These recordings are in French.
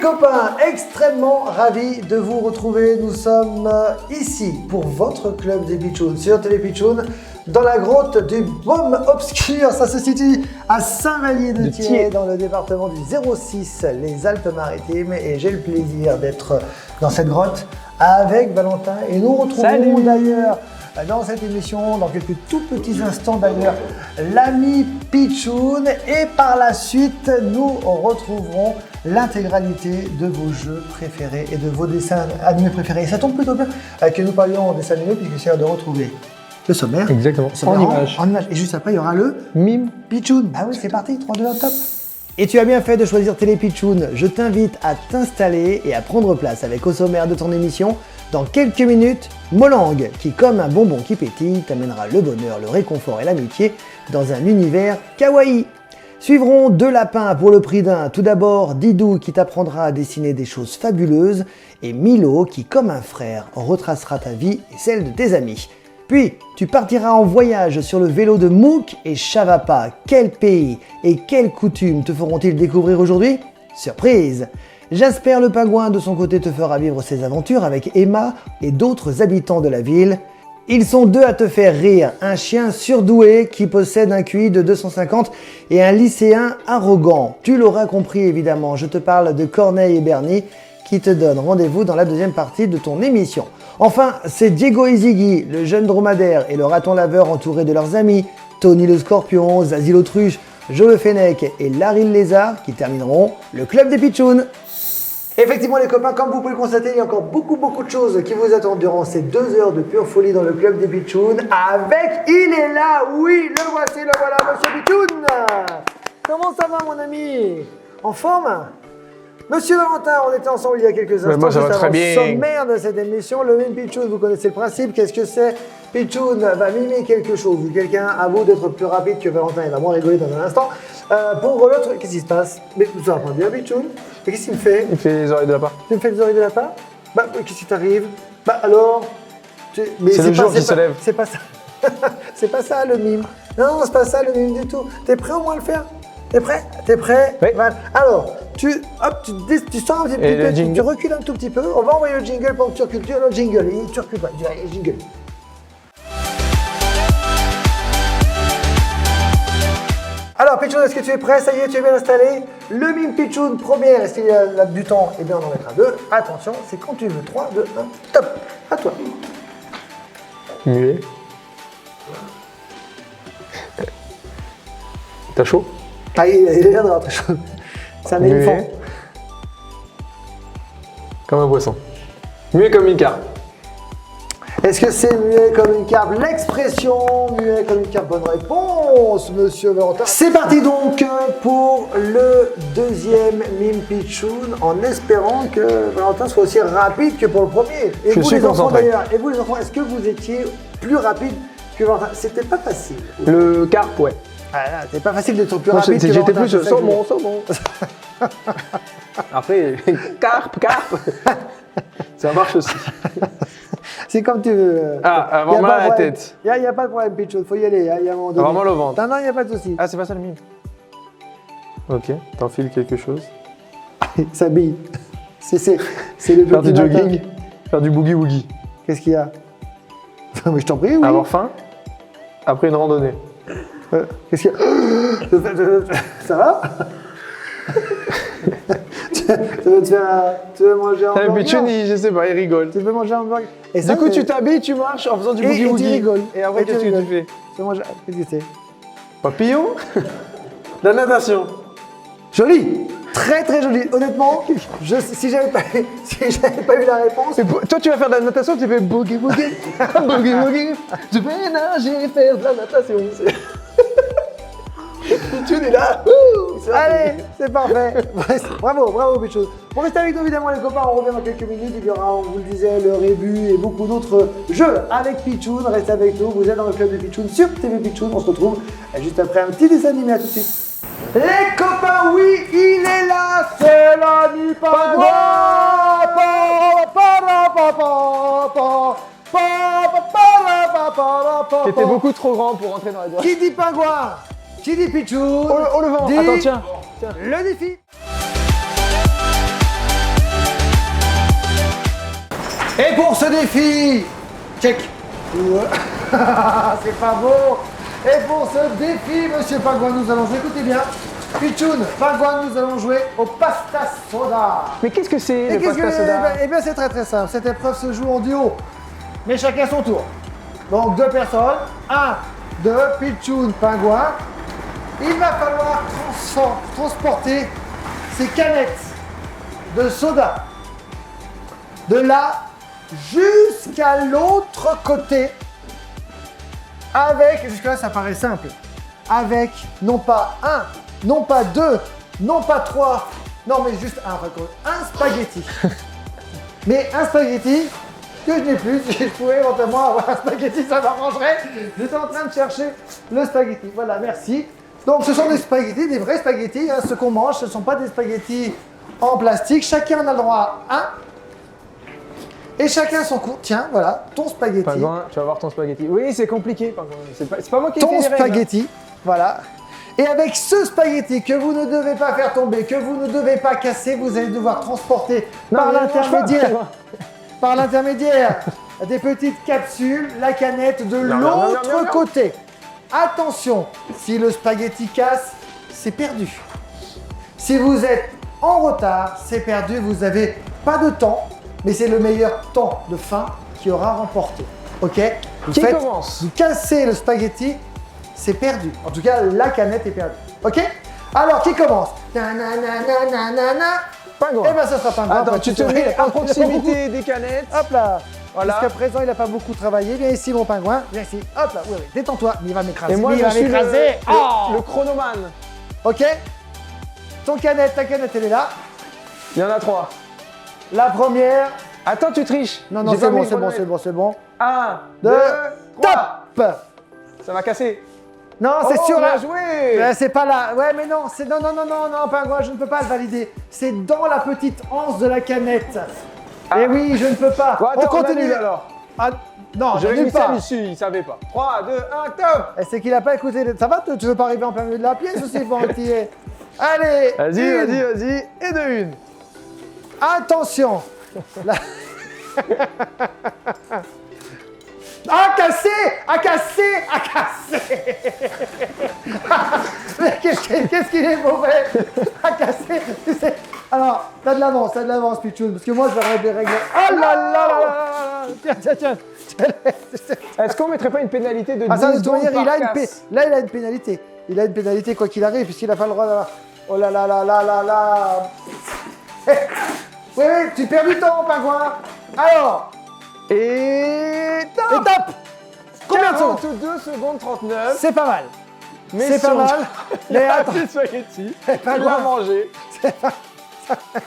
copains, extrêmement ravis de vous retrouver. Nous sommes ici pour votre club des Pitchouns sur Télé Pitchoun dans la grotte du Baume Obscur. Ça se situe à Saint-Vallier-de-Thiers dans le département du 06, les Alpes-Maritimes. Et j'ai le plaisir d'être dans cette grotte avec Valentin. Et nous retrouverons d'ailleurs dans cette émission, dans quelques tout petits instants d'ailleurs, l'ami Pitchoun. Et par la suite, nous retrouverons l'intégralité de vos jeux préférés et de vos dessins animés préférés. Et ça tombe plutôt bien que nous parlions en dessin animé, puisque c'est l'heure de retrouver le sommaire. Exactement, en image. Et juste après, il y aura le Mime Pitchoun. Bah oui, c'est parti, 3, 2, 1, top. Et tu as bien fait de choisir Télé Pitchoun. Je t'invite à t'installer et à prendre place avec au sommaire de ton émission. Dans quelques minutes, Molang, qui comme un bonbon qui pétille, t'amènera le bonheur, le réconfort et l'amitié dans un univers kawaii. Suivront 2 lapins pour le prix d'un. Tout d'abord, Didou qui t'apprendra à dessiner des choses fabuleuses et Milo qui, comme un frère, retracera ta vie et celle de tes amis. Puis, tu partiras en voyage sur le vélo de Mouk et Chavapa. Quel pays et quelles coutumes te feront-ils découvrir aujourd'hui? Surprise! Jasper le pingouin de son côté te fera vivre ses aventures avec Emma et d'autres habitants de la ville. Ils sont 2 à te faire rire, un chien surdoué qui possède un QI de 250 et un lycéen arrogant. Tu l'auras compris évidemment, je te parle de Corneille et Bernie qui te donnent rendez-vous dans la deuxième partie de ton émission. Enfin, c'est Diego et Ziggy, le jeune dromadaire et le raton laveur entouré de leurs amis, Tony le scorpion, Zazie l'autruche, Jo le fennec et Larry le lézard qui termineront le club des Pitchouns. Effectivement les copains, comme vous pouvez le constater, il y a encore beaucoup de choses qui vous attendent durant ces 2 heures de pure folie dans le club des Pitchouns avec, il est là, oui, le voici, le voilà, Monsieur Pitchoun. Comment ça va mon ami? En forme? Monsieur Valentin, on était ensemble il y a quelques instants. Moi ça va très bien. Sommaire de cette émission, le mime Pitchoun, vous connaissez le principe, qu'est-ce que c'est? Pitchoun va mimer quelque chose, ou quelqu'un à vous d'être plus rapide que Valentin, il va moins rigoler dans un instant. Pour l'autre, qu'est-ce qui se passe? Mais ça va pas bien Pitchoun. Et qu'est-ce qu'il me fait? Il fait les oreilles de lapin. Tu me fais les oreilles de lapin? Bah, qu'est-ce qui t'arrive? Bah alors Mais c'est le jour qui se lève. C'est pas ça. C'est pas ça le mime. Non, c'est pas ça le mime du tout. T'es prêt au moins à le faire? T'es prêt? T'es prêt? Oui. Voilà. Alors, tu sors un petit peu, tu recules un tout petit peu. On va envoyer le jingle pour que tu recules. Tu as le jingle, tu recules pas. Tu as le jingle. Alors Pitchoun, est-ce que tu es prêt? Ça y est, tu es bien installé? Le mime Pitchoun, première, est-ce qu'il y a là, du temps? Eh bien on en mettra 2. Attention, c'est quand tu veux. 3, 2, 1, top. À toi. Muet. T'as chaud? Ah, il est bien d'avoir très chaud. C'est un éléphant. Comme un poisson. Muet comme une carpe. Est-ce que c'est muet comme une carpe? L'expression muet comme une carpe, bonne réponse, monsieur Valentin. C'est parti donc pour le deuxième mime Pitchoun, en espérant que Valentin soit aussi rapide que pour le premier. Et je vous suis les enfants concentré. d'ailleurs, et vous les enfants, est-ce que vous étiez plus rapide que Valentin? C'était pas facile. Le carpe, ouais. Ah là, c'est pas facile d'être plus Moi, rapide que Valentin. j'étais plus c'est ça que je- saumon. Après, carpe. Ça marche aussi. C'est comme tu veux. Ah, avoir mal à la tête. Il n'y a pas de problème, Pitchoun, faut y aller. Il y a un moment donné. Avoir mal au ventre. Non, il n'y a pas de souci. Ah, c'est pas ça le mime. Ok, t'enfiles quelque chose. S'habille. C'est le Faire petit du matin. jogging. Faire du boogie-woogie. Qu'est-ce qu'il y a? Mais je t'en prie, oui. Avoir faim. Après une randonnée. Qu'est-ce qu'il y a? Ça va? tu veux manger un Ah, hamburger? Pitchoun, je sais pas, il rigole. Tu veux manger un hamburger? Et Du coup, tu t'habilles, tu marches en faisant du et tu boogie-woogie. rigoles. Et après, Et tu qu'est-ce que tu rigoles. fais? Tu veux manger... Qu'est-ce que c'est? Papillon. La natation. Joli! Très très joli. Honnêtement, si j'avais pas eu la réponse... Et toi, tu vas faire de la natation, tu fais boogie-woogie. Boogie-woogie. Je vais nager, faire de la natation. Pitchoun est là. Allez, c'est parfait. Bravo Pitchoun. Pour rester avec nous évidemment les copains, on revient dans quelques minutes. Il y aura, on vous le disait, le rébut et beaucoup d'autres jeux avec Pitchoun. Restez avec nous, vous êtes dans le club de Pitchoun sur TV Pitchoun. On se retrouve juste après un petit dessin animé, à tout de suite. Les copains, oui, il est là, c'est l'ami Pingouin. T'étais beaucoup trop grand pour rentrer dans la grotte. Qui dit Pingouin? Qui dit Pitchoun? Oh le vent. dit Attends, tiens. le défi. Et pour ce défi, check. C'est pas beau. Et pour ce défi, monsieur Pingouin, nous allons jouer, écoutez bien. Pichoun, Pingouin, nous allons jouer au pasta soda. Mais qu'est-ce que c'est Et le pasta soda? Eh bien, c'est très très simple. Cette épreuve se joue en duo, mais chacun son tour. Donc, 2 personnes. 1, 2, Pichoun, Pingouin. Il va falloir transporter ces canettes de soda de là jusqu'à l'autre côté avec, jusque-là ça paraît simple, avec non pas 1, non pas 2, non pas 3, non mais juste un spaghetti. Mais un spaghetti que je n'ai plus, si je pouvais éventuellement avoir un spaghetti, ça m'arrangerait. J'étais en train de chercher le spaghetti. Voilà, merci. Donc ce sont des spaghettis, des vrais spaghettis, hein, ce qu'on mange, ce ne sont pas des spaghettis en plastique. Chacun en a le droit à un. Et chacun son coup. Tiens, voilà, ton spaghetti. Pingouin, tu vas voir ton spaghetti. Oui, c'est compliqué, Pingouin. C'est pas moi qui ai fait Ton les règles. spaghetti, voilà. Et avec ce spaghetti que vous ne devez pas faire tomber, que vous ne devez pas casser, vous allez devoir transporter par l'intermédiaire des petites capsules, la canette de l'autre côté. Attention, si le spaghetti casse, c'est perdu. Si vous êtes en retard, c'est perdu, vous n'avez pas de temps, mais c'est le meilleur temps de fin qui aura remporté. Ok? Qui commence? Vous cassez le spaghetti, c'est perdu. En tout cas, la canette est perdue. Ok? Alors, qui commence? Pingouin. Eh bien, ça sera Pingouin. Attends, tu te mets à proximité des canettes. Hop là. Voilà. Jusqu'à présent, il n'a pas beaucoup travaillé. Viens ici, mon Pingouin. Viens ici. Hop là. Oui, oui. Détends-toi. Mais il va m'écraser. Et moi, il je va suis m'écraser. le chronomane. Ok? Ta canette, elle est là. Il y en a 3. La première. Attends, tu triches. Non, non, J'ai c'est pas bon, mis c'est le bon, chronomètre. c'est bon, c'est bon. 1, 2, 2, 3. top! Ça va casser. Non, c'est Oh, sûr bien là. joué. C'est pas là. Ouais, mais non, c'est non, Pingouin, je ne peux pas le valider. C'est dans la petite anse de la canette. Eh oui, je ne peux pas. Bon, attends, on continue annule alors. Ah, non, J'avais j'annule mis pas. ça ici, il savait pas. 3, 2, 1, top. Et c'est qu'il a pas écouté. Ça va, tu veux pas arriver en plein milieu de la pièce aussi, faut retirer. Allez. Vas-y. Et de une. Attention. La- Ah, cassé! Mais qu'est-ce qu'il est mauvais! À casser! Tu sais. Alors, t'as de l'avance, Pichoun, parce que moi, je vais remettre les règles. Oh là là! Tiens. Est-ce qu'on mettrait pas une pénalité de 10 Ah, ça, de toute secondes manière, par il a casse? il a une pénalité. Il a une pénalité quoi qu'il arrive, puisqu'il n'a pas le droit d'avoir. Oh là là. Oui, tu perds du temps, Pingouin. Alors, Et top. étape! Combien de secondes? 42 secondes 39. C'est pas mal. Mais C'est si pas on- mal. Il y Mais a attends, assez de spaghetti. c'est pas Tu dois grave. manger.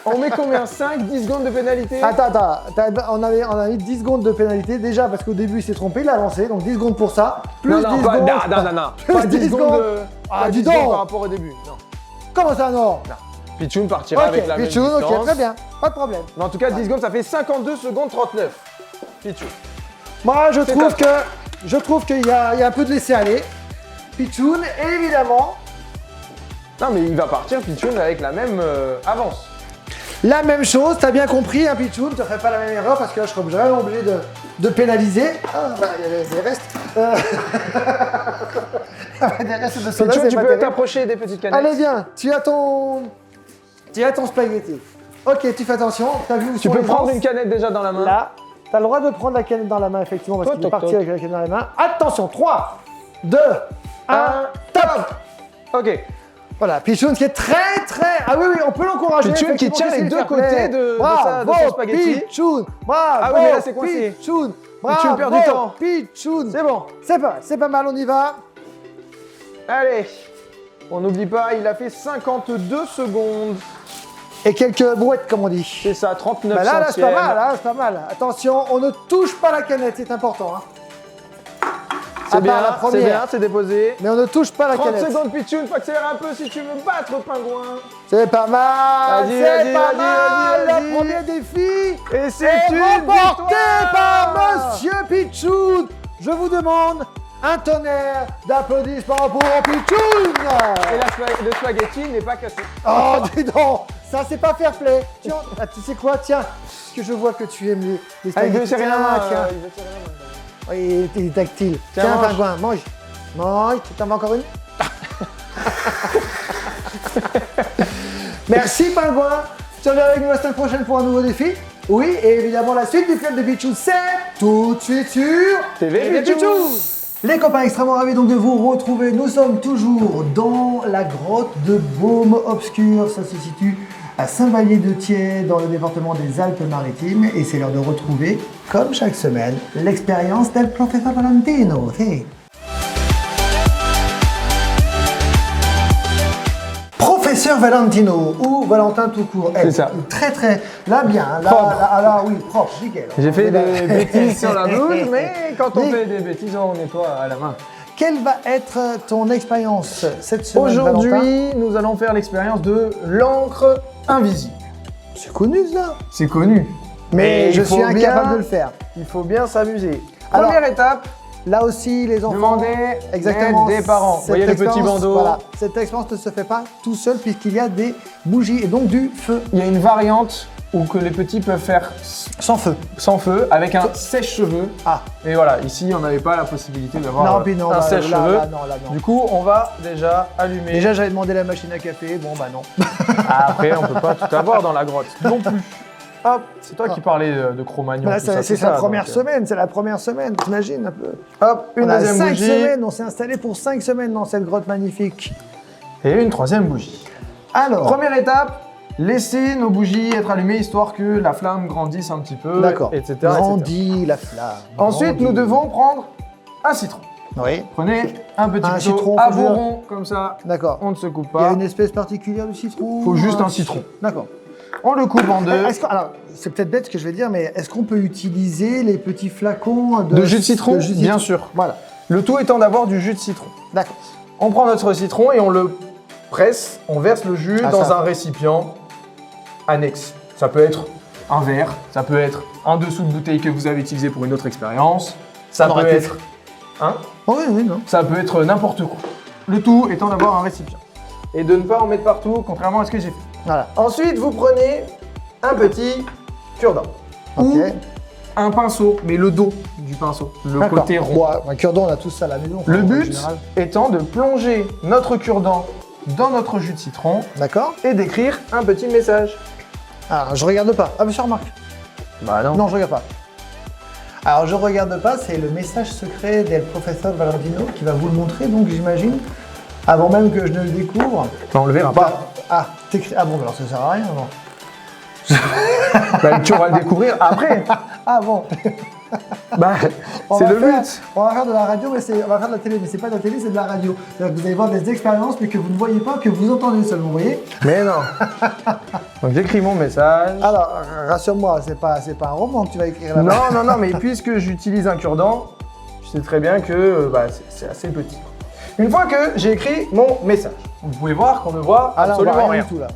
On met combien? 5, 10 secondes de pénalité? Attends, on a mis 10 secondes de pénalité déjà parce qu'au début il s'est trompé, il a lancé, donc 10 secondes pour ça, plus non, 10 non, secondes. non. Plus Pas 10 10 secondes, secondes. pas Ah, 10 dis secondes donc. par rapport au début. Non. Comment ça non? Pichoun partira Ok, avec la même Pichoun, distance. ok, très bien, pas de problème. Mais en tout cas, 10 secondes, ça fait 52 secondes 39. Pichoun. Moi je C'est trouve qu'il y a un peu de laisser aller. Pichoun, évidemment, Non, mais il va partir, Pichoun, avec la même avance. la même chose, t'as bien compris, hein, Pichoun, tu ne ferais pas la même erreur parce que là je serais vraiment obligé de pénaliser. Ah, bah, il y avait des restes. Des restes de soda, Pichoun, c'est tu pas peux terrible. t'approcher des petites canettes. Allez, viens, tu as ton spaghetti. Ok, tu fais attention, t'as vu où Tu sont peux les prendre manches une canette déjà dans la main. Là, t'as le droit de prendre la canette dans la main, effectivement, parce Toc, qu'il est toc, parti toc. avec la canette dans la main. Attention, 3, 2, 1, top! Ok. Voilà, Pichoun qui est très. Ah oui, on peut l'encourager. Pichoun qui effectivement, tient les c'est deux fair côtés play. de Bravo, son spaghetti. Pichoun, bravo, Ah oui, mais là, c'est coincé. Pichoun, Pichoun perd du temps. Pichoun. C'est bon. C'est pas mal, on y va. Allez. On n'oublie pas, il a fait 52 secondes. Et quelques brouettes, comme on dit. C'est ça, 39 Bah là, c'est centièmes. pas mal, hein, c'est pas mal. Attention, on ne touche pas la canette, c'est important. Hein. C'est À part la bien, première. c'est bien, c'est déposé. Mais on ne touche pas la 30 canette. secondes, Pichoun, faut accélérer un peu si tu veux battre le pingouin. C'est pas mal. Vas-y, C'est vas-y, pas vas-y, mal. vas-y, Le vas-y. premier défi Et c'est est une remporté victoire. par Monsieur Pichoun. Je vous demande un tonnerre d'applaudissements pour Pichoun. Et le spaghetti n'est pas cassé. Oh, dis donc, ça c'est pas fair play. Tiens, ah, tu sais quoi, tiens, puisque je vois que tu aimes les Ah, il veut spaghettis. serrer la main. Tiens. Il veut serrer la main. Oui, il est tactile. Tiens, Tiens, mange. pingouin, mange. Mange, tu t'en veux encore une? Merci, pingouin. Tu reviens avec nous la semaine prochaine pour un nouveau défi. Oui, et évidemment, la suite du club de Pichou, c'est tout de suite sur TV Pichou. Les copains, extrêmement ravis donc de vous retrouver. Nous sommes toujours dans la grotte de Baume Obscur. Ça se situe à Saint-Vallier-de-Thiers, dans le département des Alpes-Maritimes. Et c'est l'heure de retrouver, comme chaque semaine, l'expérience del professeur Valentino. Hey. Professeur Valentino, ou Valentin tout court. C'est ça. Très très, là bien, là, Propre. là, oui, propre, nickel. J'ai fait des Là- bêtises sur la bouche, mais quand on Mais- fait des bêtises, on nettoie à la main. Quelle va être ton expérience cette semaine, Valentin? Aujourd'hui, nous allons faire l'expérience de l'encre invisible. C'est connu ça. C'est connu. Mais je il faut suis incapable bien- de le faire. Il faut bien s'amuser. Alors- Première étape, Là aussi, les enfants. demander Exactement. l'aide des parents. Vous Cette voyez le petit expérience, bandeau. Voilà. Cette expérience ne se fait pas tout seul puisqu'il y a des bougies et donc du feu. Il y a une variante où que les petits peuvent faire Sans feu. sans feu avec un sèche-cheveux. Ah. Et voilà, ici on n'avait pas la possibilité d'avoir Non, puis non, un là, sèche-cheveux. là, non. Du coup, on va déjà allumer. Déjà, j'avais demandé la machine à café. Bon, bah non. Après, on peut pas tout avoir dans la grotte non plus. Hop, c'est toi qui parlais de Cro-Magnon. Voilà, tout ça, c'est ça, la première donc, semaine. C'est la première semaine. T'imagines un peu. Hop, une On a deuxième 5 bougie semaines. On s'est installé pour 5 semaines dans cette grotte magnifique. et une troisième bougie. Alors. Première étape, laisser nos bougies être allumées histoire que la flamme grandisse un petit peu, D'accord. etc. Grandit la flamme. Ensuite, grandit. nous devons prendre un citron. Oui. Prenez un petit Un couteau citron, à faut dire- bourron, comme ça, D'accord. on ne se coupe Il y a pas. une espèce particulière de citron. Faut juste un citron. D'accord. On le coupe en deux. Alors, c'est peut-être bête ce que je vais dire, mais est-ce qu'on peut utiliser les petits flacons De jus de citron, jus de bien citron sûr. Voilà. Le tout étant d'avoir du jus de citron. D'accord. On prend notre citron et on le presse, on verse le jus Ah, dans ça. un récipient annexe. Ça peut être un verre, ça peut être un dessous de bouteille que vous avez utilisé pour une autre expérience, ça On peut aurait pu être... Hein Oh, oui, non. Ça peut être n'importe quoi. Le tout étant d'avoir un récipient. Et de ne pas en mettre partout, contrairement à ce que j'ai fait. Voilà. Ensuite, vous prenez un petit cure-dent. Ok. Ou un pinceau, mais le dos du pinceau, le D'accord. côté rond. Bon, un cure-dent, on a tous ça à la maison. Le en but général. étant de plonger notre cure-dent dans notre jus de citron D'accord. et d'écrire un petit message. Alors, je regarde pas. Ah, monsieur remarque. Bah Non, je regarde pas. Alors, je regarde pas, c'est le message secret del professeur Valentino qui va vous le montrer, donc j'imagine, avant même que je ne le découvre. on le verra pas. Ah, t'écris. Ah bon, alors ça sert à rien, non? Bah, tu vas le découvrir après. Ah bon. Bah, On c'est va le faire- but. On va faire de la radio, mais on va faire de la télé, mais c'est pas de la télé, c'est de la radio. C'est-à-dire que vous allez voir des expériences, mais que vous ne voyez pas, que vous entendez seulement, vous voyez? Mais non. Donc j'écris mon message. Alors, rassure-moi, c'est pas un roman que tu vas écrire là-bas. Non, mais puisque j'utilise un cure-dent, je sais très bien que bah, c'est assez petit. Une fois que j'ai écrit mon message, vous pouvez voir qu'on ne voit Ah là, on voit absolument rien rien. du tout là.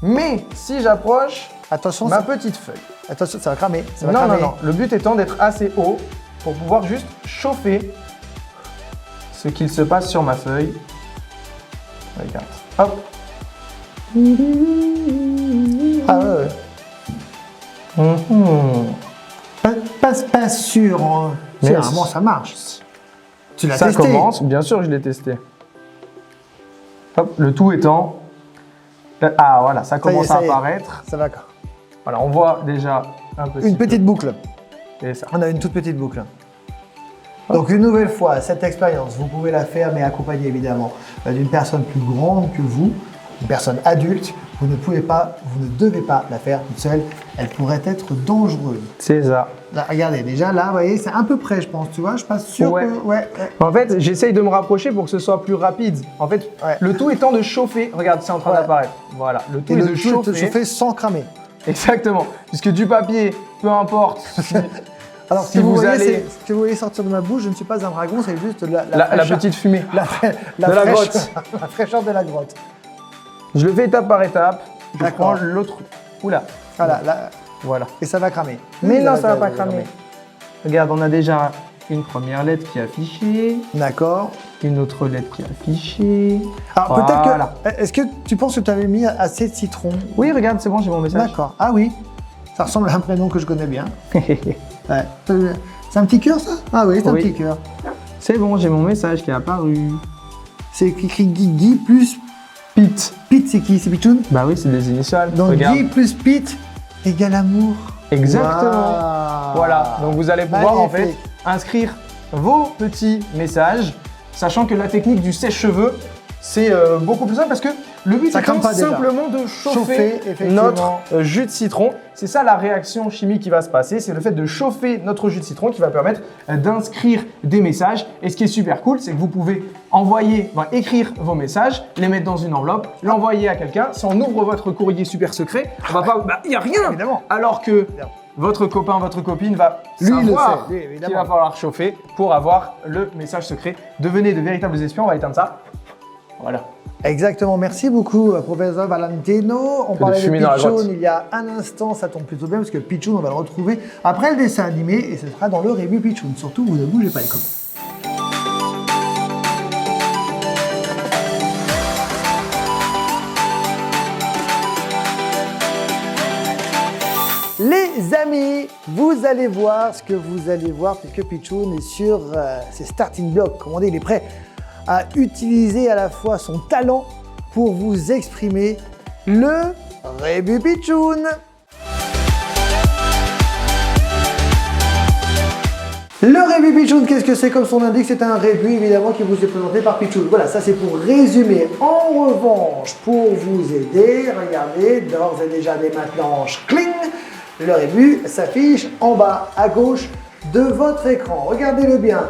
Mais si j'approche Attention, ma ça, petite feuille, attention, ça va cramer. Ça va non, cramer. le but étant d'être assez haut pour pouvoir juste chauffer ce qu'il se passe sur ma feuille. Regarde. Hop. Ah ouais, ouais. Pas sûr. Hein. Mais Généralement, ça marche. Tu l'as Ça testé. commence, bien sûr, je l'ai testé. Hop, le tout étant... Ah voilà, ça commence ça à y est. apparaître. Ça va. Voilà, on voit déjà un petit Une petite boucle. peu. Et ça. On a une toute petite boucle. Donc une nouvelle fois, cette expérience, vous pouvez la faire, mais accompagnée évidemment d'une personne plus grande que vous, une personne adulte. Vous ne pouvez pas, vous ne devez pas la faire toute seule. Elle pourrait être dangereuse. C'est ça. Là, regardez, déjà là, vous voyez, c'est un peu près, je pense. Tu vois, je suis pas sûr Ouais. que... Ouais. En fait, j'essaye de me rapprocher pour que ce soit plus rapide. En fait, Ouais. le tout étant de chauffer. Regarde, c'est en train Ouais. d'apparaître. Voilà, le tout Et est le de tout chauffer. chauffer sans cramer. Exactement. Puisque du papier, peu importe. Alors, Si ce que vous vous voyez, allez- ce que vous voyez sortir de ma bouche, je ne suis pas un dragon, c'est juste la la fraîcheur- petite fumée. la De la fraîcheur- grotte. la fraîcheur de la grotte. Je le fais étape par étape. Je D'accord. prends l'autre. Oula. Voilà, là, Voilà. et ça va cramer. Mais Oui, non, ça va pas cramer. Regarde, on a déjà une première lettre qui est affichée, D'accord. une autre lettre qui est affichée. Alors peut-être Voilà. que... Est-ce que tu penses que tu avais mis assez de citron? Oui, regarde, c'est bon, j'ai mon message. D'accord. Ah oui. Ça ressemble à un prénom que je connais bien. Ouais. C'est un petit cœur, ça? Ah oui, c'est un petit cœur. C'est bon, j'ai mon message qui est apparu. C'est écrit Guy plus Pete. Pete, c'est qui? C'est Pichoun? Bah oui, c'est des initiales. Donc Regarde. Guy plus Pete égale amour. Exactement. Wow. Voilà, donc vous allez pouvoir en fait Magnifique. inscrire vos petits messages, sachant que la technique du sèche-cheveux, c'est beaucoup plus simple parce que le but Ça est crame pas déjà. simplement de Chauffer, chauffer effectivement. notre jus de citron. C'est ça la réaction chimique qui va se passer, c'est le fait de chauffer notre jus de citron qui va permettre d'inscrire des messages. Et ce qui est super cool, c'est que vous pouvez écrire vos messages, les mettre dans une enveloppe, l'envoyer à quelqu'un. Si on ouvre votre courrier super secret, on va pas, il y a rien. Évidemment. Alors que votre copain, votre copine va savoir lui, évidemment. qu'il va falloir chauffer pour avoir le message secret. Devenez de véritables espions, on va éteindre ça. Voilà. Exactement, merci beaucoup professeur Valentino. On de parlait de fumer dans la Pichoun grotte. il y a un instant, ça tombe plutôt bien parce que Pichoun, on va le retrouver après le dessin animé et ce sera dans le rébut Pichoun. Surtout, vous ne bougez pas les copains. Les amis, vous allez voir ce que vous allez voir puisque Pichoun est sur ses starting blocks. Comme on dit, il est prêt à utiliser à la fois son talent pour vous exprimer le rébut Pichoun. Le rébut Pichoun, qu'est-ce que c'est? Comme son indique, c'est un rébut évidemment qui vous est présenté par Pichoun. Voilà, ça c'est pour résumer. En revanche, pour vous aider, regardez, d'ores et déjà dès maintenant, cling, le rébut s'affiche en bas à gauche de votre écran. Regardez-le bien.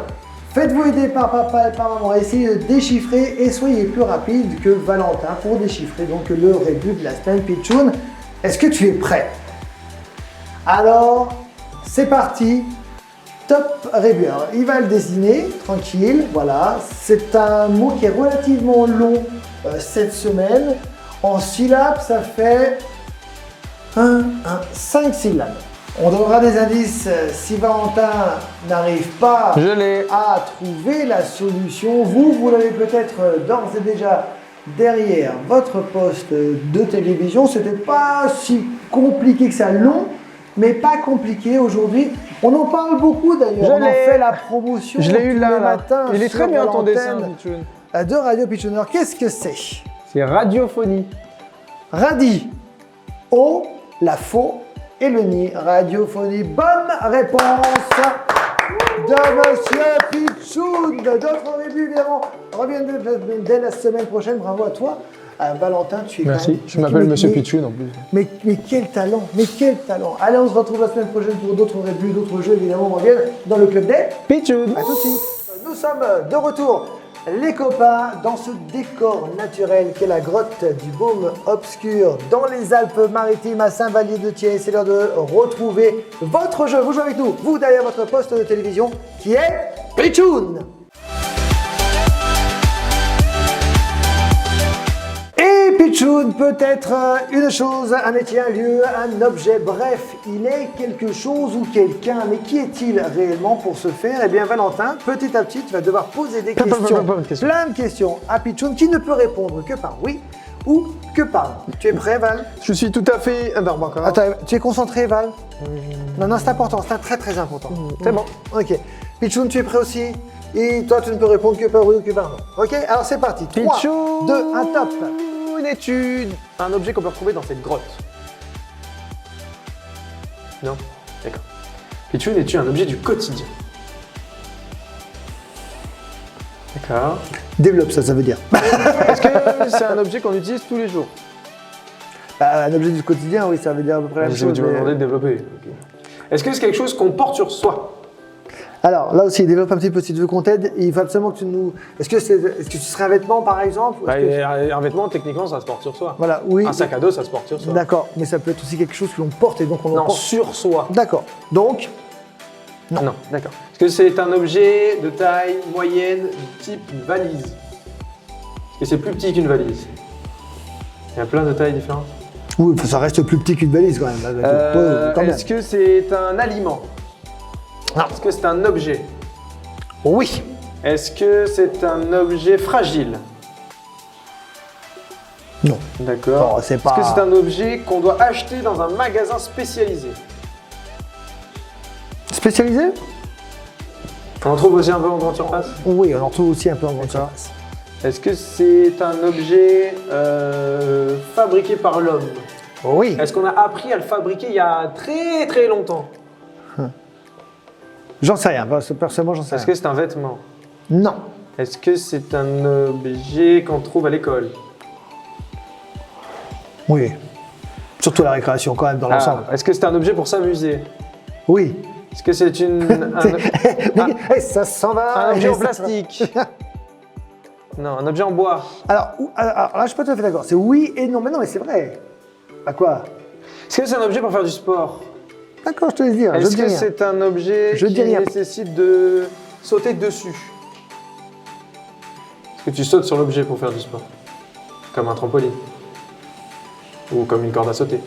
Faites-vous aider par papa et par maman, essayez de déchiffrer et soyez plus rapide que Valentin pour déchiffrer donc le rébut de la semaine Pichoun. Est-ce que tu es prêt? Alors, c'est parti. Top rébut. Alors, il va le dessiner, tranquille, voilà. C'est un mot qui est relativement long cette semaine. En syllabes, ça fait 5 syllabes. On donnera des indices si Valentin n'arrive pas Je l'ai. à trouver la solution. Vous l'avez peut-être d'ores et déjà derrière votre poste de télévision. C'était pas si compliqué que ça, long, mais pas compliqué aujourd'hui. On en parle beaucoup d'ailleurs. On en fait la promotion. Je l'ai eu tous là. les matins Il est sur très bien ton dessin, l'antenne Pichoun. de Radio Pichoun. Alors, qu'est-ce que c'est? C'est radiophonie. Radis, O, la faux et le nid. Radiophonie. Bonne réponse de Monsieur Pichoun. D'autres revues, évidemment, reviennent dès la semaine prochaine. Bravo à toi. Valentin, tu es Merci. quand même- Je m'appelle Monsieur Pichoun en plus. Mais quel talent, mais quel talent. Allez, on se retrouve la semaine prochaine pour d'autres revues, d'autres jeux, évidemment, on revient dans le club des... Pichoun. À tout de suite. Nous sommes de retour, les copains, dans ce décor naturel qu'est la grotte du Baume Obscur dans les Alpes-Maritimes à Saint-Vallier-de-Thiers. C'est l'heure de retrouver votre jeu. Vous jouez avec nous, vous derrière votre poste de télévision qui est Pichoun. Et Pichoun peut être une chose, un métier, un lieu, un objet, bref, il est quelque chose ou quelqu'un. Mais qui est-il réellement pour ce faire? Eh bien Valentin, petit à petit, tu vas devoir poser des questions, plein de questions à Pichoun qui ne peut répondre que par oui ou que par non. Tu es prêt Val? Je suis tout à fait. Non, pas encore. Attends, tu es concentré Val? Non, c'est important, c'est très très important. C'est bon, ok. Pichoun, tu es prêt aussi? Et toi, tu ne peux répondre que par oui ou que par non. Ok, alors c'est parti. 3, 2, 1, top. Est-tu un objet qu'on peut retrouver dans cette grotte? Non? D'accord. Pichoun, es-tu un objet du quotidien? D'accord. Développe ça, ça veut dire. Est-ce que c'est un objet qu'on utilise tous les jours? Bah, un objet du quotidien, oui, ça veut dire à peu près la même chose. Tu m'as mais- demandé de développer. Ok. Est-ce que c'est quelque chose qu'on porte sur soi? Alors, là aussi, développe un petit peu si tu veux qu'on t'aide. Il faut absolument que tu nous... Est-ce que ce serait un vêtement, par exemple? Ou est-ce que- Un vêtement, techniquement, ça se porte sur soi. Voilà, oui. Un sac à dos, ça se porte sur soi. D'accord, mais ça peut être aussi quelque chose que l'on porte et donc on en Non, porte. sur soi. D'accord. Donc, Non, d'accord. Est-ce que c'est un objet de taille moyenne, type une valise? Est-ce que c'est plus petit qu'une valise? Il y a plein de tailles différentes. oui, ça reste plus petit qu'une valise quand même. Quand même. Est-ce que c'est un aliment? Non. Est-ce que c'est un objet? Oui. Est-ce que c'est un objet fragile? Non. D'accord. Oh, c'est Est-ce pas... que c'est un objet qu'on doit acheter dans un magasin spécialisé? Spécialisé? On en trouve aussi un peu en grande surface? Oui, on en trouve aussi un peu en grande D'accord. surface. Est-ce que c'est un objet fabriqué par l'homme? Oui. Est-ce qu'on a appris à le fabriquer il y a très très longtemps? J'en sais rien, personnellement j'en sais Est-ce rien. que c'est un vêtement? Non. Est-ce que c'est un objet qu'on trouve à l'école? Oui. Surtout la récréation quand même dans l'ensemble. Est-ce que c'est un objet pour s'amuser? Oui. Est-ce que c'est Mais ça s'en va. un objet en Ça- plastique? Non, un objet en bois. Alors là, je suis pas tout à fait d'accord. C'est oui et non. Mais non, mais c'est vrai. À quoi? Est-ce que c'est un objet pour faire du sport? D'accord, je te laisse dire. Je Est-ce dis que rien. c'est un objet Je qui dis rien. nécessite de sauter dessus? Est-ce que tu sautes sur l'objet pour faire du sport? Comme un trampoline? Ou comme une corde à sauter?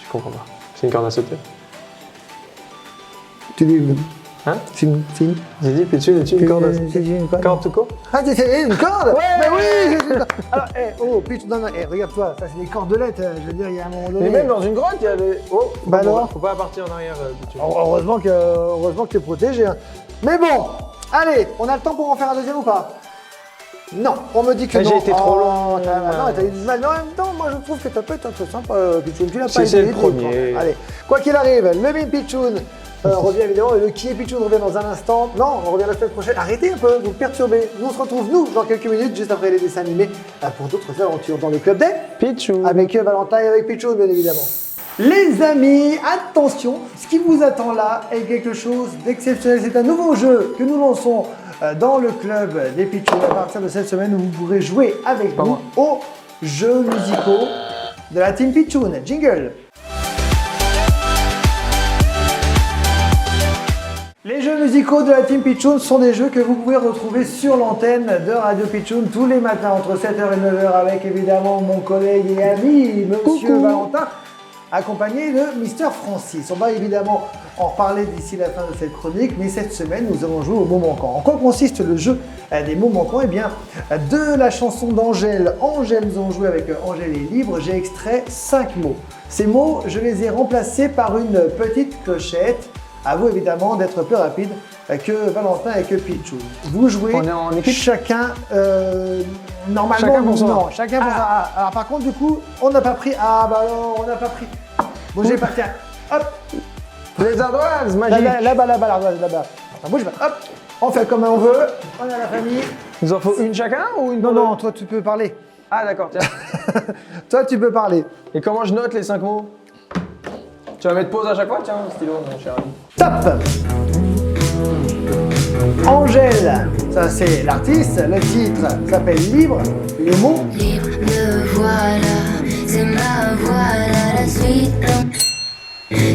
Je comprends pas. C'est une corde à sauter? Tu dis. Hein? C'est une. J'ai dit, Pitchoun, es-tu une corde à sauter? C'est une corde. Corde tout court? Ah, c'est une corde. Ouais. Mais oui, c'est une corde. Alors, oh, Pitch, non, regarde-toi, ça c'est des cordelettes. Je veux dire, il y a un moment donné. Mais même dans une grotte, il y a des... Oh, Bah alors? Faut pas partir en arrière, Pitchoun. Heureusement que tu es protégé. Hein. Mais bon, allez, on a le temps pour en faire un deuxième ou pas? Non, on me dit que Mais non. j'ai été trop long. Non, t'as eu du mal. Non, en même temps, moi je trouve que t'as peut être un peu sympa, Pitchoun. Tu l'as pas C'est aidé, le premier. Allez, quoi qu'il arrive, le Mime Pitchoun revient évidemment. Et le Qui est Pitchoun revient dans un instant. Non, on revient la semaine prochaine. Arrêtez un peu, vous me perturbez. Nous, on se retrouve, nous, dans quelques minutes, juste après les dessins animés, pour d'autres aventures dans le club des. Pitchoun. Avec Valentin et avec Pitchoun, bien évidemment. Les amis, attention, ce qui vous attend là est quelque chose d'exceptionnel. C'est un nouveau jeu que nous lançons dans le club des Pitchoun à partir de cette semaine où vous pourrez jouer avec Pas nous moi. aux jeux musicaux de la team Pitchoun. Jingle. Les jeux musicaux de la team Pitchoun sont des jeux que vous pouvez retrouver sur l'antenne de Radio Pitchoun tous les matins entre 7h et 9h avec évidemment mon collègue et ami, Monsieur Coucou. Valentin, accompagné de Mister Francis. On va évidemment en reparler d'ici la fin de cette chronique, mais cette semaine, nous allons jouer aux mots manquants. En quoi consiste le jeu des mots manquants? Eh bien, de la chanson d'Angèle, nous allons jouer avec Angèle est libre, j'ai extrait 5 mots. Ces mots, je les ai remplacés par une petite clochette. À vous évidemment d'être plus rapide que Valentin et que Pitchoun. Vous jouez On est en équipe? chacun, normalement, Chacun pour soi. non, chacun pour soi. Alors par contre, du coup, on n'a pas pris. Ah bah non, on n'a pas pris. Bougez pas, tiens. Hop, Les ardoises magiques. là-bas, l'ardoise, là-bas. Enfin, bouge pas. Hop, on fait comme on veut. On a la famille. Il nous en faut une chacun ou une Non, pour non, deux? toi tu peux parler. Ah d'accord, tiens. Toi tu peux parler. Et comment je note les 5 mots? Tu vas mettre pause à chaque fois? Tiens, stylo, mon cher ami. Top. Angèle, ça c'est l'artiste. Le titre s'appelle Libre. Le mot. Libre, me voilà, c'est ma voix, la suite.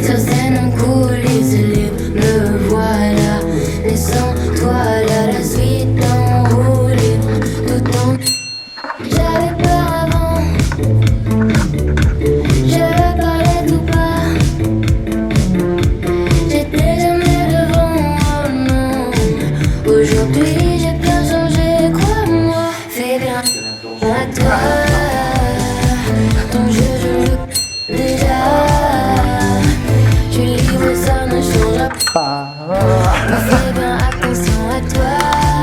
Sur scène en coulisses, libre, me voilà, laissant toi la suite en roue libre, tout en. J'avais peur avant, je parlais tout bas, j'étais jamais devant, oh non. Aujourd'hui j'ai bien changé, crois-moi, fais bien à toi. Ton jeu je le déjà. Je livre ça ne changera pas. Fais bien attention à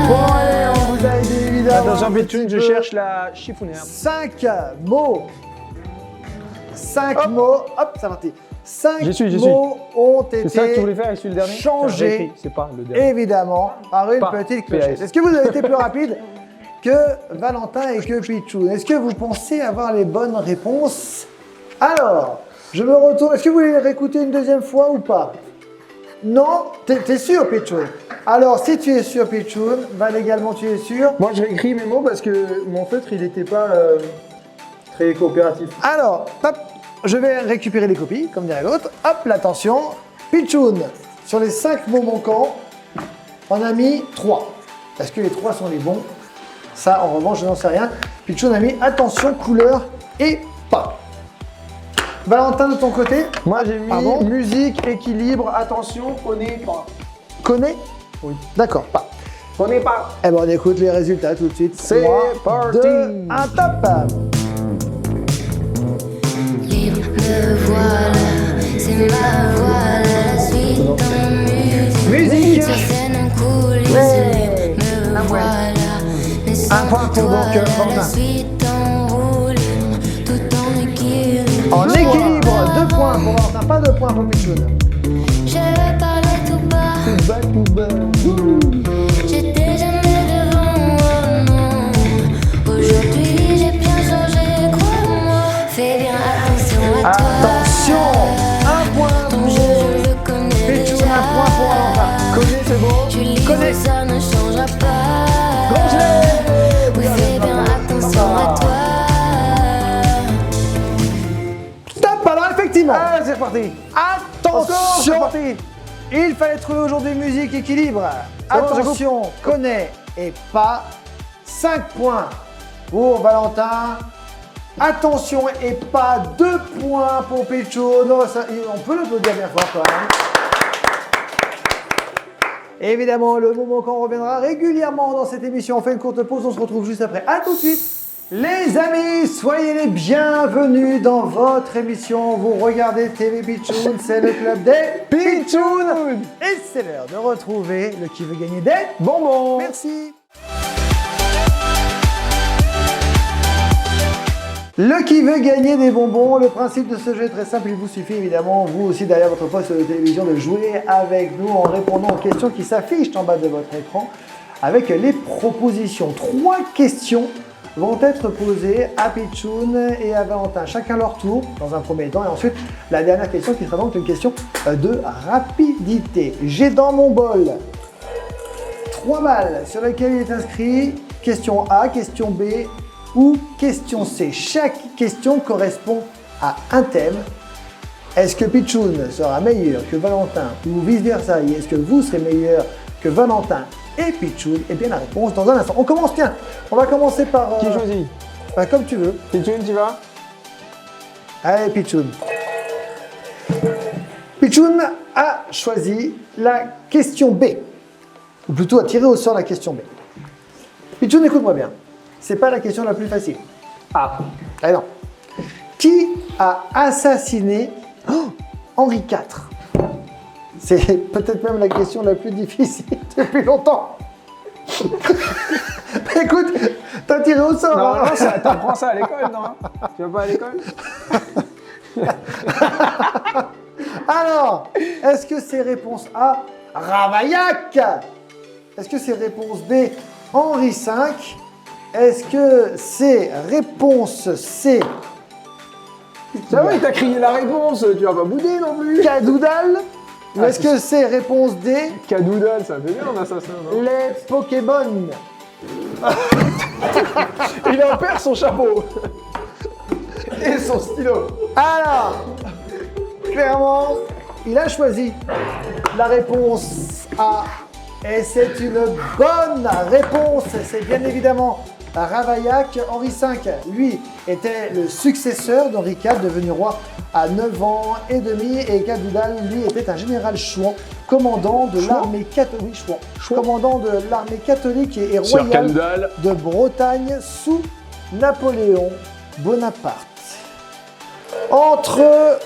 Bon toi. allez, on vous a aidé évidemment. Attention un Pitchoun, petit je peu. cherche la chiffonnière. 5 mots. 5 mots. Hop, c'est parti. 5 J'y suis. mots ont C'est ça que tu voulais été faire et celui le dernier? changé. Tiens, réécris, c'est pas le dernier. évidemment par une Pas petite PS. clochette. Est-ce que vous avez été plus rapide que Valentin et que Pitchoun? Est-ce que vous pensez avoir les bonnes réponses? Alors, je me retourne. Est-ce que vous voulez les réécouter une deuxième fois ou pas? Non? T'es sûr, Pitchoun? Alors, si tu es sûr, Pitchoun, Val également, tu es sûr? Moi j'ai écrit mes mots parce que mon feutre il était pas très coopératif. Alors, hop, je vais récupérer les copies, comme dirait l'autre. Hop, l'attention. Pitchoun, sur les 5 mots manquants, on a mis 3. Est-ce que les 3 sont les bons? Ça, en revanche, je n'en sais rien. Pitchoun a mis attention, couleur et pas. Valentin, de ton côté, Moi j'ai mis Pardon? musique, équilibre, attention, connais pas. connaît? Oui. D'accord, pas. Prenez pas. Eh ben, on écoute les résultats tout de suite. C'est 3, parti. 2, 1, top. Libre, me voilà, c'est ma voix, la suite en musique. Musique. Sur scène en coulisses, Ouais. libre, me voilà. Mais sans Un point pour toi, donc, Valentin. la suite en roue libre, tout en équilibre. En équilibre, 2 points pour Valentin, pas 2 points pour Pichoun. Je parlais tout bas, j'étais jamais devant, oh non. Aujourd'hui j'ai bien changé, crois-moi. Fais bien attention à toi. Attention, 1 point Ton pour jeu, je le connais Pichoun, déjà. 1 point pour Valentin. Connais, c'est bon. Tu lis, Connais. ça ne changera pas. Rangez. Oui, fais bien attention à toi. Stop, alors effectivement. Allez, c'est reparti. Attention, c'est parti. Il fallait trouver aujourd'hui musique équilibre. C'est bon, Attention, connais et pas. 5 points pour Valentin. Attention et pas 2 points pour Pichou. Non, ça, on peut l'applaudir bien fort quand même. Évidemment, le moment quand on reviendra régulièrement dans cette émission. On fait une courte pause, on se retrouve juste après. A tout de suite. Les amis, soyez les bienvenus dans votre émission. Vous regardez TV Pichoun, c'est le club des Pichoun. Et c'est l'heure de retrouver le qui veut gagner des Bonbon. Merci. Le qui veut gagner des bonbons, le principe de ce jeu est très simple, il vous suffit évidemment, vous aussi derrière votre poste de télévision, de jouer avec nous en répondant aux questions qui s'affichent en bas de votre écran avec les propositions. 3 questions vont être posées à Pichoun et à Valentin, chacun leur tour dans un premier temps et ensuite la dernière question qui sera donc une question de rapidité. J'ai dans mon bol 3 balles sur lesquelles il est inscrit question A, question B ou question C. Chaque question correspond à un thème. Est-ce que Pichoun sera meilleur que Valentin ou vice-versa? Et est-ce que vous serez meilleur que Valentin et Pichoun? Eh bien la réponse dans un instant. On commence, tiens, on va commencer par... Qui choisit? Comme tu veux. Pichoun, tu vas? Allez Pichoun. Pichoun a choisi la question B. Ou plutôt a tiré au sort la question B. Pichoun, écoute-moi bien. C'est pas la question la plus facile. Ah. Ah non. Qui a assassiné Henri IV? C'est peut-être même la question la plus difficile depuis longtemps. Écoute, t'as tiré au sort. Non, hein. non, t'apprends ça à l'école, non? Tu vas pas à l'école? Alors, est-ce que c'est réponse A, Ravaillac? Est-ce que c'est réponse B, Henri V? Est-ce que c'est réponse C, Ça va, il t'a crié la réponse, tu vas pas bouder non plus. Cadoudal? Ou Ah, est-ce que c'est réponse D, Cadoudal, ça fait bien un assassin, non? les Pokémon? Il en perd son chapeau. Et son stylo. Alors, clairement, il a choisi la réponse A. Et c'est une bonne réponse. C'est bien évidemment Ravaillac. Henri V, lui, était le successeur d'Henri IV, devenu roi à 9 ans et demi. Et Cadoudal, lui, était un général chouan, commandant de l'armée catholique. Oui, chouan. Commandant de l'armée catholique et royale Cadoudal. de Bretagne sous Napoléon Bonaparte. Entre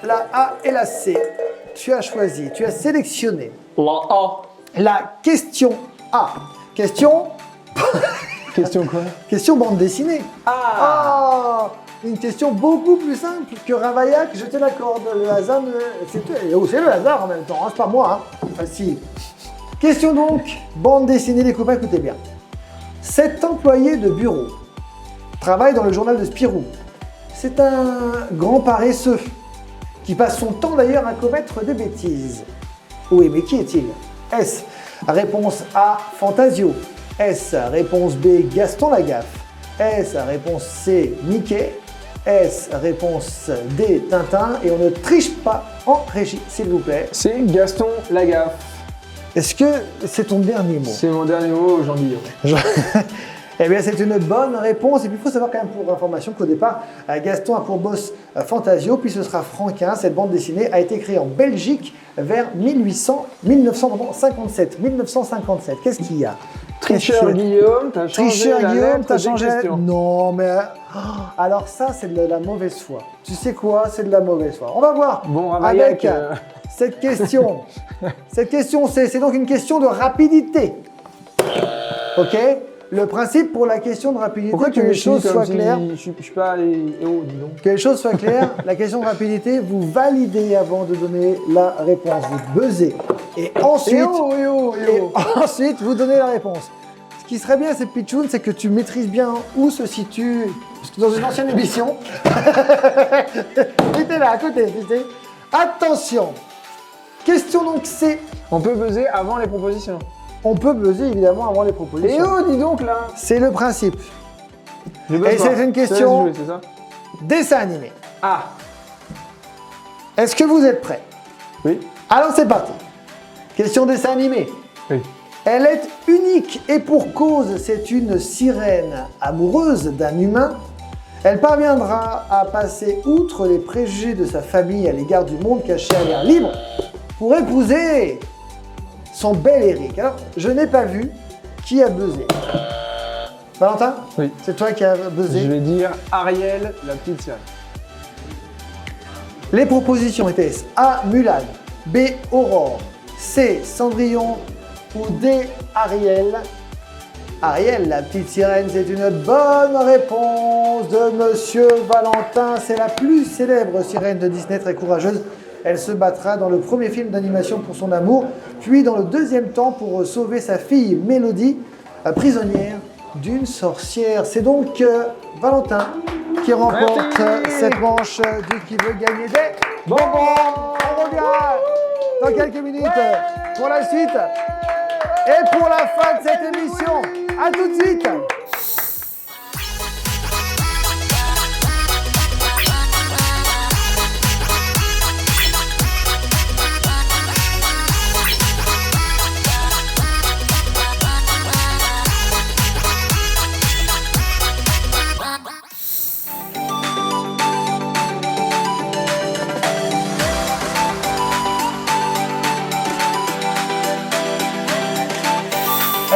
la A et la C, tu as choisi, tu as sélectionné La A. la question A. Question Question quoi? Question bande dessinée. Ah, une question beaucoup plus simple que Ravaillac, je te l'accorde. Le hasard, c'est le hasard en même temps, hein, c'est pas moi. Hein. Facile. Question donc, bande dessinée, les copains, écoutez bien. Cet employé de bureau travaille dans le journal de Spirou. C'est un grand paresseux qui passe son temps d'ailleurs à commettre des bêtises. Oui, mais qui est-il? Est-ce réponse A, Fantasio? Est-ce réponse B, Gaston Lagaffe? Est-ce réponse C, Mickey? Est-ce réponse D, Tintin? Et on ne triche pas en régie, s'il vous plaît. C'est Gaston Lagaffe. Est-ce que c'est ton dernier mot? C'est mon dernier mot, Jean-Guillaume. Eh bien, c'est une bonne réponse. Et puis, il faut savoir quand même pour information qu'au départ, Gaston a pour boss Fantasio, puis ce sera Franquin. Cette bande dessinée a été créée en Belgique vers 1957. 1957. Qu'est-ce qu'il y a? Tricheur Guillaume, t'as changé Tricheur la Guillaume, lettre t'as des changé. questions. Non, mais. Alors, ça, c'est de la mauvaise foi. Tu sais quoi? C'est de la mauvaise foi. On va voir. Bon, avec Ravaillac, cette question. Cette question, c'est donc une question de rapidité. Ok? Le principe pour la question de rapidité, Pourquoi tu que les me choses choses soient si claires. je suis pas héros, dis donc. Que les choses soient claires, la question de rapidité, vous validez avant de donner la réponse. Vous buzzez. Et ensuite, ensuite, vous donnez la réponse. Ce qui serait bien, c'est Pichoun, c'est que tu maîtrises bien où se situe. Parce que dans une ancienne émission, tu étais là à côté, tu sais. Attention. Question donc C. On peut buzzer avant les propositions. On peut buzzer évidemment avant les propositions. Dis donc là. C'est le principe. Je buzz Et pas. c'est une question- Je laisse jouer, c'est ça. Dessin animé. Ah. Est-ce que vous êtes prêts? Oui. Alors c'est parti. Question dessin animé. Oui. Elle est unique et pour cause, c'est une sirène amoureuse d'un humain. Elle parviendra à passer outre les préjugés de sa famille à l'égard du monde caché à l'air libre pour épouser son bel Eric. Alors, je n'ai pas vu qui a buzzé. Valentin? Oui. C'est toi qui as buzzé. Je vais dire Ariel, la petite sirène. Les propositions étaient A. Mulan, B. Aurore, C. Cendrillon ou D. Ariel. Ariel, la petite sirène, c'est une bonne réponse de Monsieur Valentin. C'est la plus célèbre sirène de Disney, très courageuse. Elle se battra dans le premier film d'animation pour son amour, puis dans le deuxième temps pour sauver sa fille Mélodie, prisonnière d'une sorcière. C'est donc Valentin qui remporte Merci. cette manche du qui veut gagner des bonbons. On revient dans quelques minutes pour la suite et pour la fin de cette émission. À tout de suite.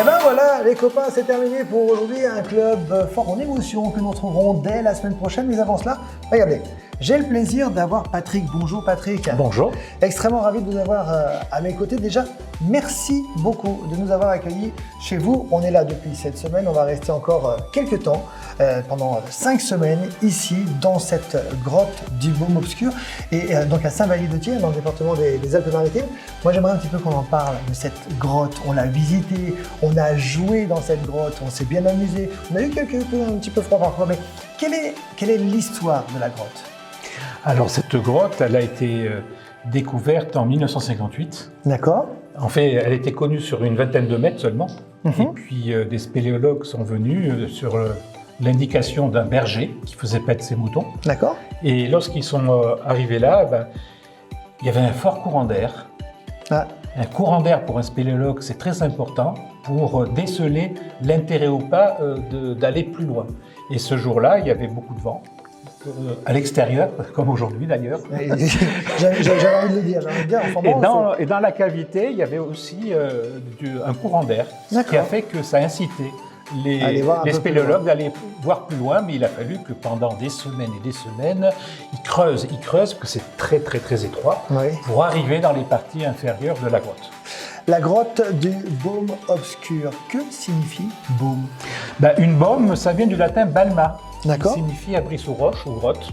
Et ben voilà, les copains, c'est terminé pour aujourd'hui. Un club fort en émotion que nous retrouverons dès la semaine prochaine. Mais avant cela, regardez, j'ai le plaisir d'avoir Patrick. Bonjour Patrick. Bonjour. Extrêmement ravi de vous avoir à mes côtés. Déjà, merci beaucoup de nous avoir accueillis chez vous. On est là depuis cette semaine. On va rester encore quelques temps, pendant 5 semaines, ici, dans cette grotte du Baume Obscur. Et donc à Saint-Vallier-de-Thiers, dans le département des Alpes-Maritimes. Moi, j'aimerais un petit peu qu'on en parle de cette grotte. On l'a visitée, on a joué dans cette grotte, on s'est bien amusé. On a eu un petit peu froid parfois, mais quelle est l'histoire de la grotte? Alors cette grotte, elle a été découverte en 1958. D'accord. En fait, elle était connue sur une vingtaine de mètres seulement. Mhm. Et puis des spéléologues sont venus sur l'indication d'un berger qui faisait paître ses moutons. D'accord. Et lorsqu'ils sont arrivés là, il y avait un fort courant d'air. Ah. Un courant d'air pour un spéléologue, c'est très important pour déceler l'intérêt ou pas d'aller plus loin. Et ce jour-là, il y avait beaucoup de vent. À l'extérieur, comme aujourd'hui d'ailleurs. J'avais envie de le dire. Enfin, bon, Et dans la cavité, il y avait aussi un courant d'air, ce qui a fait que ça incitait Allez voir un les peu spéléologues d'aller voir plus loin, mais il a fallu que pendant des semaines et des semaines, ils creusent, parce que c'est très très très étroit, Oui. pour arriver dans les parties inférieures de la grotte. La grotte du Baume Obscur. Que signifie Baume? Une baume, ça vient du latin balma, D'accord. qui signifie abri sous roche ou grotte.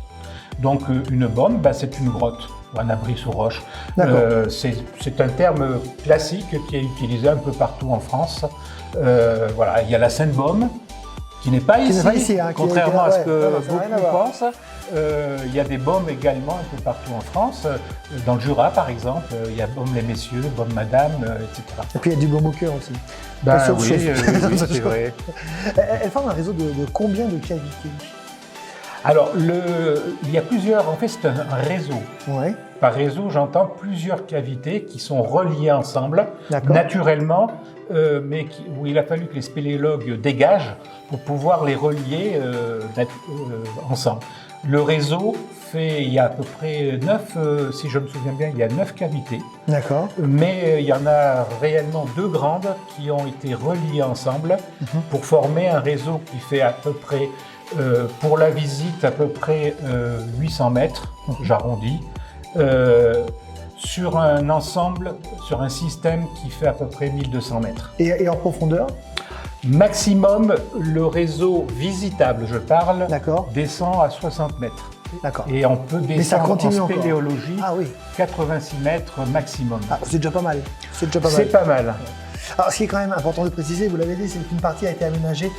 Donc une baume, c'est une grotte ou un abri sous roche. D'accord. C'est un terme classique qui est utilisé un peu partout en France. Voilà, il y a la Sainte-Baume, qui n'est pas Qui ici, n'est pas ici, hein, contrairement à ce que ouais, ça n'a rien à beaucoup voir. pensent. Il y a des baumes également un peu partout en France. Dans le Jura, par exemple, il y a Baume les Messieurs, Baume Madame, etc. Et puis il y a du baume au cœur aussi. Ben, oui, oui, c'est vrai. Elle forme un réseau de combien de cavités? Alors, il y a plusieurs, en fait, c'est un réseau. Ouais. Par réseau, j'entends plusieurs cavités qui sont reliées ensemble, D'accord. naturellement, mais où il a fallu que les spéléologues dégagent pour pouvoir les relier ensemble. Le réseau il y a à peu près 9, si je me souviens bien, il y a 9 cavités, D'accord. mais il y en a réellement 2 grandes qui ont été reliées ensemble pour former un réseau qui fait à peu près, pour la visite, à peu près 800 mètres, j'arrondis, sur un ensemble, sur un système qui fait à peu près 1200 mètres. Et en profondeur? Maximum, le réseau visitable, je parle, D'accord. descend à 60 mètres. D'accord. Et on peut Mais ça descendre en continue encore. spéléologie Ah oui. 86 mètres maximum. Ah, c'est déjà pas mal. C'est déjà pas mal. C'est pas mal. Alors, ce qui est quand même important de préciser, vous l'avez dit, c'est qu'une partie a été aménagée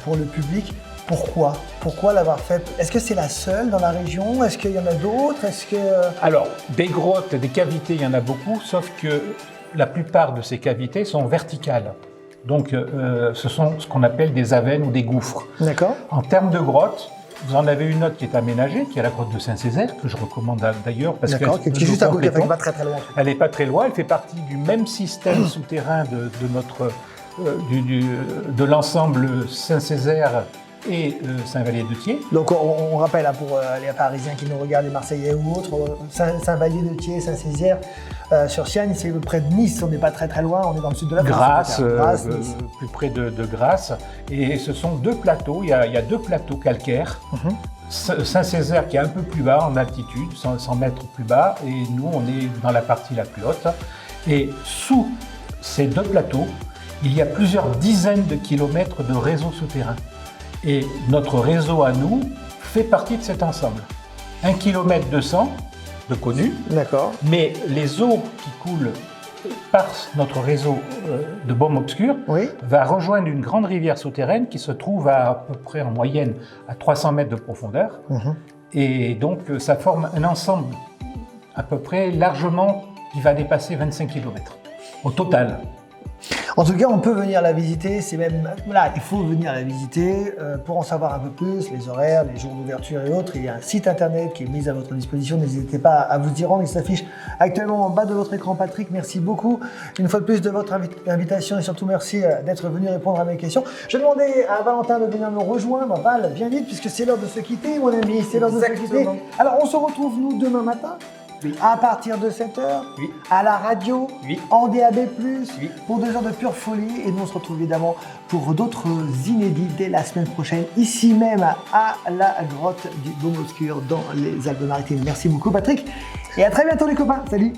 pour le public. Pourquoi? Pourquoi l'avoir fait? Est-ce que c'est la seule dans la région? Est-ce qu'il y en a d'autres? Est-ce que... Alors, des grottes, des cavités, il y en a beaucoup, sauf que la plupart de ces cavités sont verticales. Donc, ce sont ce qu'on appelle des avennes ou des gouffres. D'accord. En termes de grottes, vous en avez une autre qui est aménagée, qui est la grotte de Saint-Césaire, que je recommande d'ailleurs parce que D'accord, qui est juste à côté, enfin, pas très très loin. Elle n'est pas très loin, elle fait partie du même système souterrain de l'ensemble Saint-Césaire et Saint-Vallier-de-Thiers. Donc on rappelle hein, pour les Parisiens qui nous regardent, les Marseillais ou autres, Saint-Vallier-de-Thiers, Saint-Césaire, sur Siagne, c'est près de Nice, on n'est pas très très loin, on est dans le sud de la France. Grasse, Nice. plus près de Grasse. Et ce sont 2 plateaux, il y a 2 plateaux calcaires. Saint-Césaire qui est un peu plus bas en altitude, 100 mètres plus bas, et nous on est dans la partie la plus haute. Et sous ces 2 plateaux, il y a plusieurs dizaines de kilomètres de réseaux souterrains. Et notre réseau à nous fait partie de cet ensemble. 1,2 km de connu, D'accord. mais les eaux qui coulent par notre réseau de baume obscur Oui. va rejoindre une grande rivière souterraine qui se trouve à peu près en moyenne à 300 mètres de profondeur. Et donc ça forme un ensemble à peu près largement qui va dépasser 25 km au total. En tout cas, on peut venir la visiter, c'est même là, il faut venir la visiter pour en savoir un peu plus, les horaires, les jours d'ouverture et autres. Il y a un site internet qui est mis à votre disposition, n'hésitez pas à vous y rendre, il s'affiche actuellement en bas de votre écran. Patrick, merci beaucoup une fois de plus de votre invitation et surtout merci d'être venu répondre à mes questions. Je demandais à Valentin de venir me rejoindre. Val, viens vite puisque c'est l'heure de se quitter mon ami, c'est l'heure de se quitter. Alors on se retrouve nous demain matin. Oui. À partir de 7h, Oui. à la radio, Oui. en DAB+, Oui. pour 2 heures de pure folie. Et nous, on se retrouve évidemment pour d'autres inédits dès la semaine prochaine, ici même à la grotte du Baume Obscur dans les Alpes-Maritimes. Merci beaucoup, Patrick. Et à très bientôt, les copains. Salut.